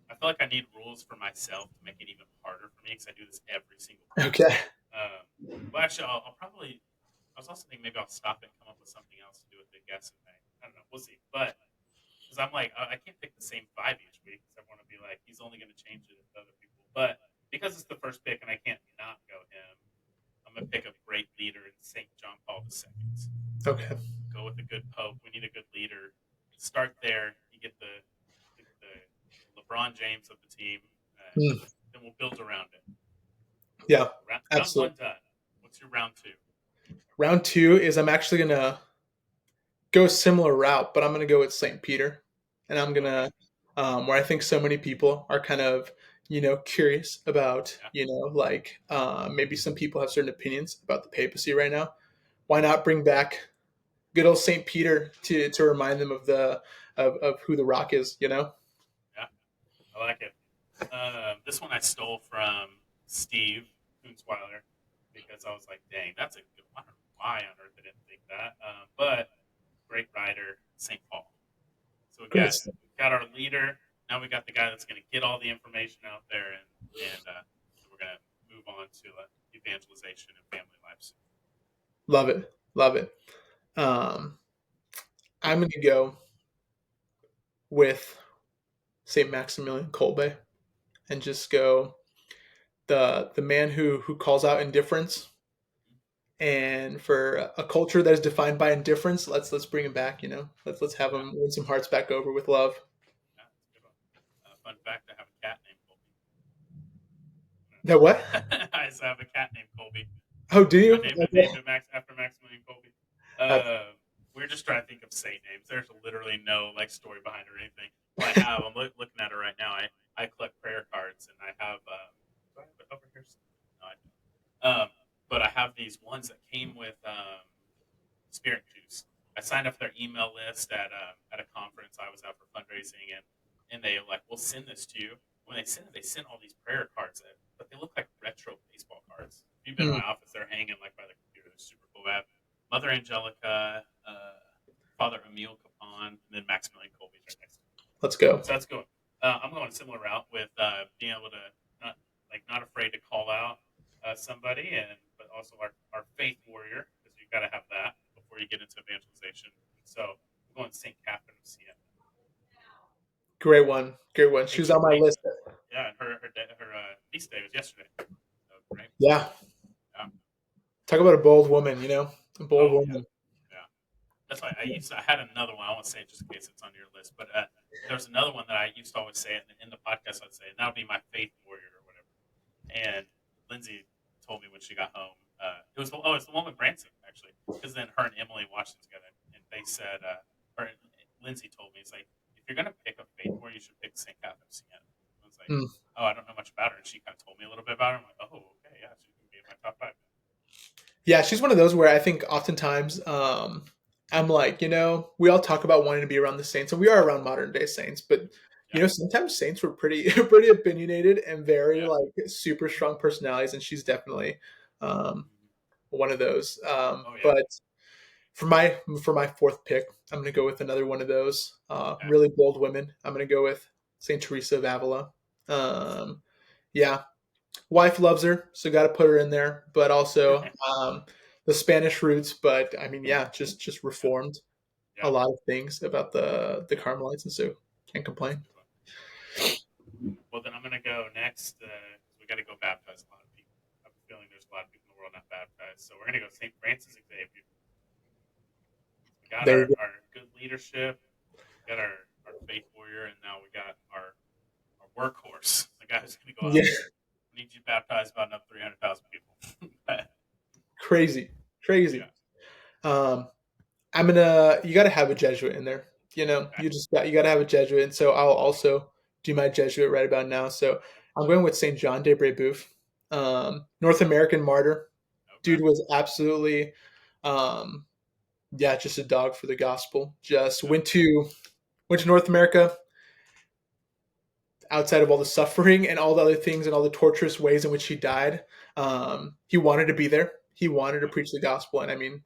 I feel like I need rules for myself to make it even harder for me because I do this every single quiz. Okay. Well, actually, I'll probably. I was also thinking maybe I'll stop and come up with something else to do with the guessing thing. I don't know. We'll see. But because I'm like, I can't pick the same five each week because I want to be like, he's only going to change it with other people. But because it's the first pick and I can't not go him, I'm going to pick a great leader in St. John Paul II. Okay. Go with a good pope. We need a good leader. Start there. You get the LeBron James of the team, and Mm, then we'll build around it. yeah, Round absolutely. one done. What's your round two? Round two is I'm actually gonna go a similar route, but I'm gonna go with St. Peter, and I'm Okay. gonna where I think so many people are kind of curious about Yeah. like maybe some people have certain opinions about the papacy right now. Why not bring back good old St. Peter to remind them of of who the Rock is? Yeah. I like it. This one I stole from Steve Kunzweiler because I was like, dang, that's a good one. I don't know why on earth I didn't think that. But great writer, St. Paul. So Great. we got our leader. Now we got the guy that's going to get all the information out there, and we're going to move on to evangelization and family life soon. Love it. Love it. Um, I'm gonna go with St. Maximilian Kolbe and just go the man who calls out indifference, and for a culture that is defined by indifference, let's bring him back. Let's have Yeah, him win some hearts back over with love. yeah, that's a good one. Fun fact: I have a cat named Colby. That what? I just have a cat named Colby. Oh, do I you? named Okay. him after Maximilian Colby. That's We're just trying to think of saint names. There's literally no like story behind it or anything. Well, I have. I'm looking at it right now. I collect prayer cards, and I have. Do I have it over here? No, I don't. But I have these ones that came with spirit juice. I signed up for their email list at a conference I was at for fundraising, and they like, we'll send this to you. When they sent all these prayer cards in, but they look like retro baseball cards. If you've been in mm, my office, they're hanging like by the computer. They're super cool. I have Mother Angelica, Father Emil Capon, and then Maximilian Colby's right next to me. let's go. So that's good. I'm going a similar route with being able to not afraid to call out somebody, and but also our faith warrior because you got to have that before you get into evangelization. So I'm going Saint Catherine of Siena. Great one. Great one. She was on Ancient my Greek, list. yeah, and her feast day was yesterday. So great. Yeah. Yeah. Talk about a bold woman. A bold Oh yeah. woman. Yeah. That's why I had another one. I won't say it just in case it's on your list, but there's another one that I used to always say it in the podcast. I'd say, and that would be my faith warrior or whatever. And Lindsay told me when she got home, it's the one with Branson actually, because then her and Emily watched it together, and they said, or Lindsay told me, it's like if you're gonna pick a faith warrior, you should pick Saint Catherine of Siena. I was like, Mm. oh, I don't know much about her, and she kind of told me a little bit about her. I'm like, oh, okay, yeah, she's gonna be in my top five. Yeah, she's one of those where I think oftentimes I'm like, we all talk about wanting to be around the saints, and we are around modern day saints, but Yeah, sometimes saints were pretty pretty opinionated and very yeah, like super strong personalities, and she's definitely um, mm-hmm. one of those. Oh yeah, But for my fourth pick, I'm going to go with another one of those okay, really bold women. I'm going to go with Saint Teresa of Avila. Yeah, wife loves her, so got to put her in there. But also the Spanish roots. But I mean, yeah, just yeah, reformed a yeah. lot of things about the Yeah, Carmelites, and so can't that's a complain. good one. Yeah. Well, then I'm gonna go next because we got to go baptize a lot of people. I have a feeling there's a lot of people in the world not baptized, so we're gonna go Saint Francis Xavier. We got There you go. our good leadership, we got our faith warrior, and now we got our workhorse, the guy who's gonna go Yeah, out there. We need you to baptize about another 300,000 people. crazy. crazy. Yeah. Um, you got to have a Jesuit in there. Okay. You got to have a Jesuit. And so I'll also do my Jesuit right about now. So I'm going with Saint John de Brebeuf, North American martyr. Okay. Dude was absolutely, um, yeah, just a dog for the gospel. Just Yeah. went to North America, outside of all the suffering and all the other things and all the torturous ways in which he died. He wanted to be there. He wanted to Yeah. preach the gospel, and I mean,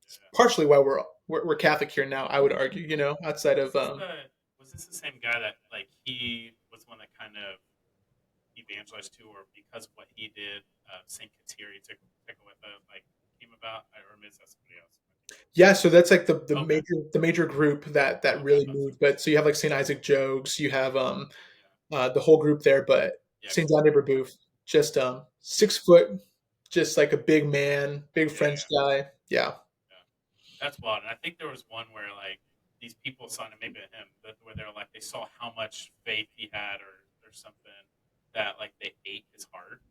it's Yeah. partially why we're Catholic here now. I would argue, outside Was of this the was this the same guy that like he was one that kind of evangelized to, or because of what he did, Saint Kateri Tekakwitha like came about, or is that somebody else? yeah. So that's like Okay. the major group that Okay. really moved. But so you have like Saint Isaac Jogues, you have Yeah. the whole group there, but Yeah. Saint Because John de Brebeuf, just yeah. 6 foot, just like a big man, big Yeah. French Yeah. guy. Yeah, Yeah. That's wild. And I think there was one where like these people saw, and maybe him, but where they're like they saw how much faith he had, or something, that like they ate his heart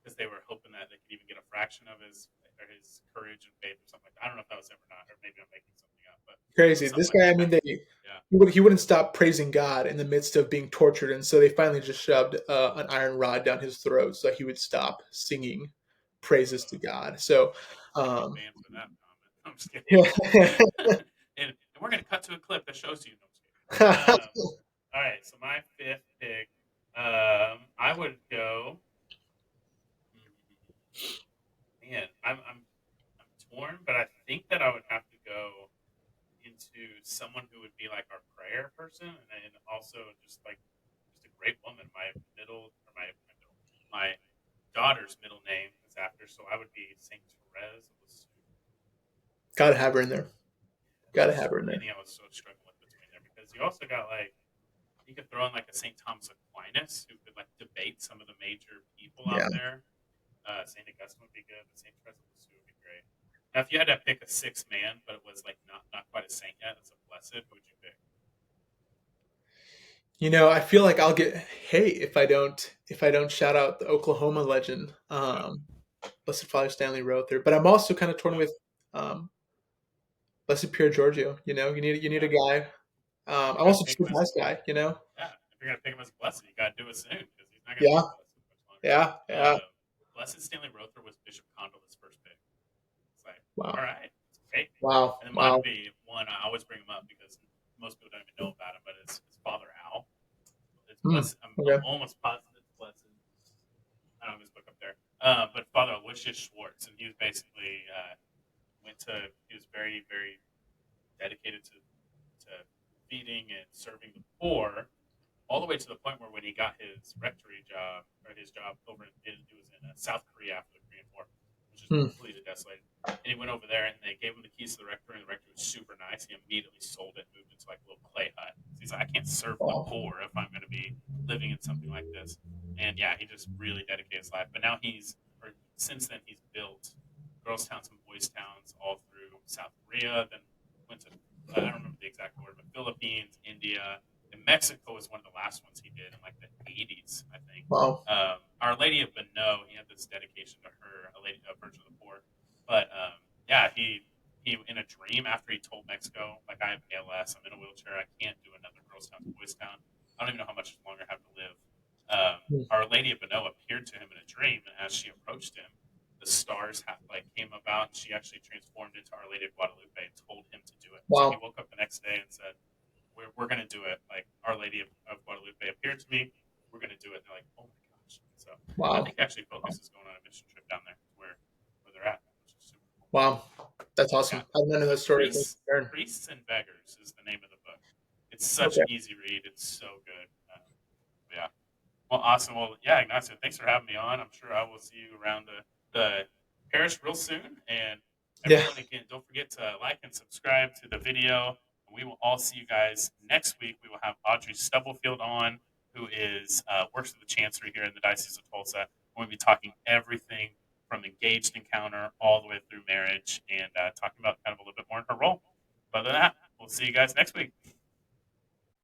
because they were hoping that they could even get a fraction of his courage and faith or something like that. I don't know if that was him or not, or maybe I'm making something up, but it was crazy. This something like guy, I mean, that. they Yeah. he wouldn't stop praising God in the midst of being tortured, and so they finally just shoved an iron rod down his throat so he would stop singing praises to God. So, Thank you, um, fans, for that comment. I'm just kidding. yeah. And we're gonna cut to a clip that shows you. No, I'm just kidding. All right, so my fifth pick, I would go. Man, I'm torn, but I think that I would have to go into someone who would be like our prayer person, and also just a great woman. My daughter's middle name is after, so I would be Saint Therese of Lisieux. Gotta have her in there. That Gotta was have her in there. any I was so struggling with between there because you also got like you could throw in like a Saint Thomas Aquinas who could like debate some of the major people Yeah. out there. Saint Augustine would be good, but Saint Therese of Lisieux would be great. Now, if you had to pick a sixth man, but it was like not quite a saint yet, it's a blessed, who would you pick? I feel like I'll get hate if I don't shout out the Oklahoma legend, Okay, Blessed Father Stanley Rother. But I'm also kind of torn yeah, with Blessed Pierre Giorgio. You need a yeah. guy. You I'm got to also pick just him a as nice guy. yeah. If you're gonna pick him as a blessed, you got to do it soon because he's not gonna be Yeah, a blessed much longer. yeah, yeah. Blessed Stanley Rother was Bishop Condola's first pick. It's like, Wow, all right, okay. wow, And then mine wow. would be one I always bring him up because most people don't even know about him, but it's Father Al. It's Hmm. blessed. I'm Okay. almost positive it's blessed. I don't have his book up there. But Father Aloysius Schwartz, and he was basically he was very very dedicated to feeding and serving the poor, all the way to the point where when he got his rectory job or his job over it was in South Korea after the Korean War, which is Hmm. completely desolated. And he went over there and they gave him the keys to the rectory, and the rectory was super nice. He immediately sold it, moved into like a little clay hut. So he's like, I can't serve the Wow. poor if I'm going to be living in something like this. And yeah, he just really dedicated his life. But now since then, he's built girls' towns and boys' towns all through South Korea. Then went to I don't remember the exact order, but Philippines, India, and Mexico was one of the last ones he did in like the 80s, I think. Wow. Our Lady of Bonneau, he had this dedication to her, a Virgin of the Poor. But yeah, he in a dream after he told Mexico, like I have ALS, I'm in a wheelchair, I can't do another Girls Town, Boys Town. I don't even know how much longer I have to live. Hmm. Our Lady of Bonneau appeared to him in a dream, and as she approached him, the stars came about, and she actually transformed into Our Lady of Guadalupe and told him to do it. So he Wow. woke up the next day and said, we're going to do it. Like Our Lady of Guadalupe appeared to me. We're going to do it. And they're like, oh my gosh. So I Wow. think actually Focus is going on a mission trip down there where they're at, which is super cool. Wow. That's Yeah. awesome. I've none of So that story. Thanks for sharing. Priests and Beggars is the name of the book. It's such Okay. an easy read. It's so good. Yeah. Well, awesome. Well, yeah, Ignacio, thanks for having me on. I'm sure I will see you around the parish real soon. And Yeah. everyone, again, don't forget to like and subscribe to the video. We will all see you guys next week. We will have Audrey Stubblefield on, who is works at the Chancery here in the Diocese of Tulsa. We'll be talking everything from engaged encounter all the way through marriage and talking about kind of a little bit more in her role. But other than that, we'll see you guys next week.